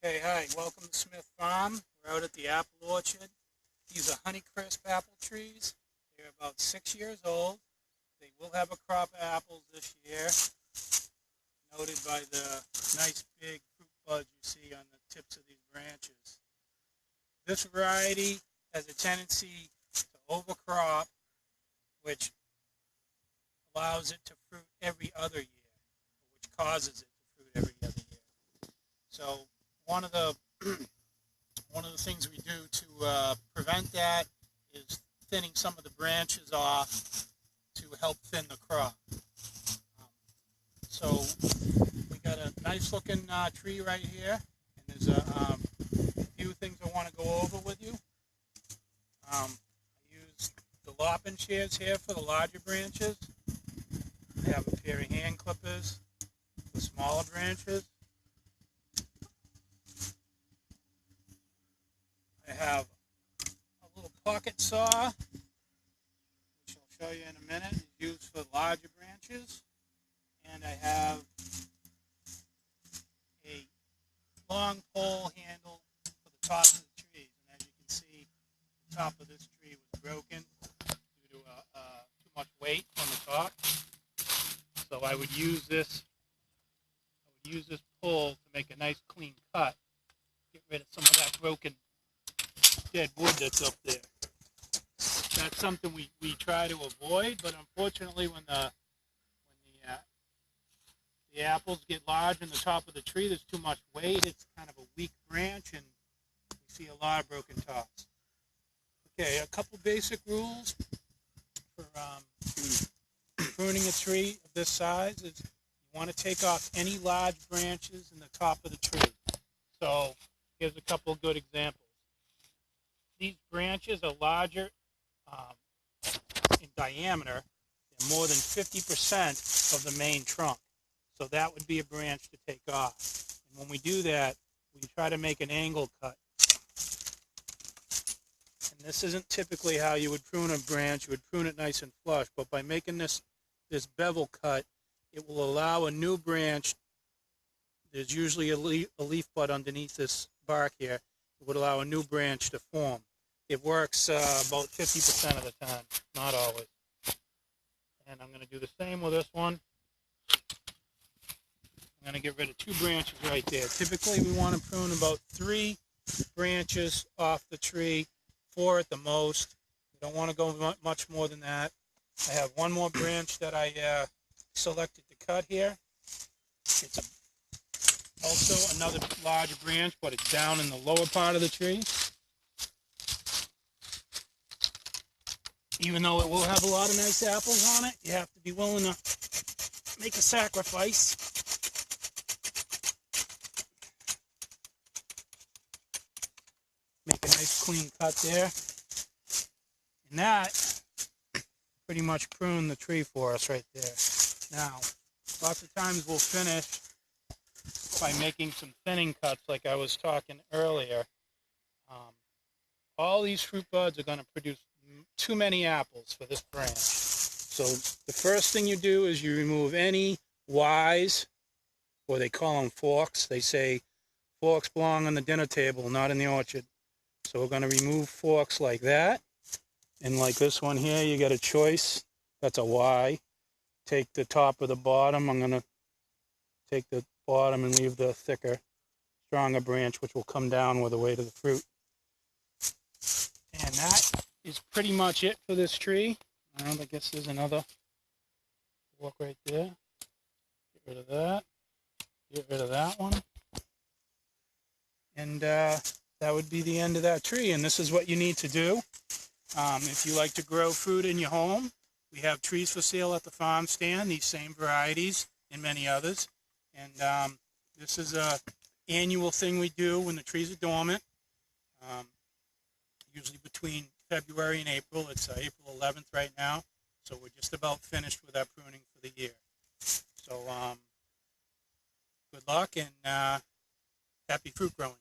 Okay, hi, welcome to Smith Farm. We're out at the apple orchard. These are honeycrisp apple trees. They're about 6 years old. They will have a crop of apples this year, noted by the nice big fruit buds you see on the tips of these branches. This variety has a tendency to overcrop, which allows it to fruit every other year, which causes it to fruit every other year. So one of the things we do to prevent that is thinning some of the branches off to help thin the crop. So we got a nice looking tree right here, and there's a few things I want to go over with you. I use the lopping shears here for the larger branches. I have a pair of hand clippers for smaller branches. I have a little pocket saw, which I'll show you in a minute, is used for larger branches. And I have a long pole handle for the tops of the trees. And as you can see, the top of this tree was broken due to too much weight on the top. So I would use this pole to make a nice clean cut, get rid of some of that broken dead wood that's up there. That's something we try to avoid, but unfortunately when the apples get large in the top of the tree, there's too much weight, it's kind of a weak branch, and we see a lot of broken tops. Okay, a couple basic rules for pruning a tree of this size is you want to take off any large branches in the top of the tree. So here's a couple good examples. These branches are larger in diameter. They're more than 50% of the main trunk. So that would be a branch to take off. And when we do that, we try to make an angle cut. And this isn't typically how you would prune a branch. You would prune it nice and flush. But by making this bevel cut, it will allow a new branch. There's usually a leaf bud underneath this bark here. It would allow a new branch to form. It works about 50% of the time, not always. And I'm going to do the same with this one. I'm going to get rid of 2 branches right there. Typically, we want to prune about 3 branches off the tree, 4 at the most. We don't want to go much more than that. I have one more branch that I selected to cut here. It's also another large branch, but it's down in the lower part of the tree. Even though it will have a lot of nice apples on it, you have to be willing to make a sacrifice. Make a nice clean cut there. And that pretty much pruned the tree for us right there. Now, lots of times we'll finish by making some thinning cuts like I was talking earlier. All these fruit buds are going to produce too many apples for this branch. So the first thing you do is you remove any Ys, or they call them forks. They say forks belong on the dinner table, not in the orchard. So we're going to remove forks like that. And like this one here, you got a choice. That's a Y. Take the top or the bottom. I'm going to take the bottom and leave the thicker, stronger branch, which will come down with the weight of the fruit. And that is pretty much it for this tree. I guess there's another fork right there. Get rid of that. Get rid of that one. And that would be the end of that tree. And this is what you need to do. If you like to grow fruit in your home, we have trees for sale at the farm stand, these same varieties and many others. And this is an annual thing we do when the trees are dormant. Usually between February and April. It's April 11th right now, so we're just about finished with our pruning for the year. So good luck and happy fruit growing.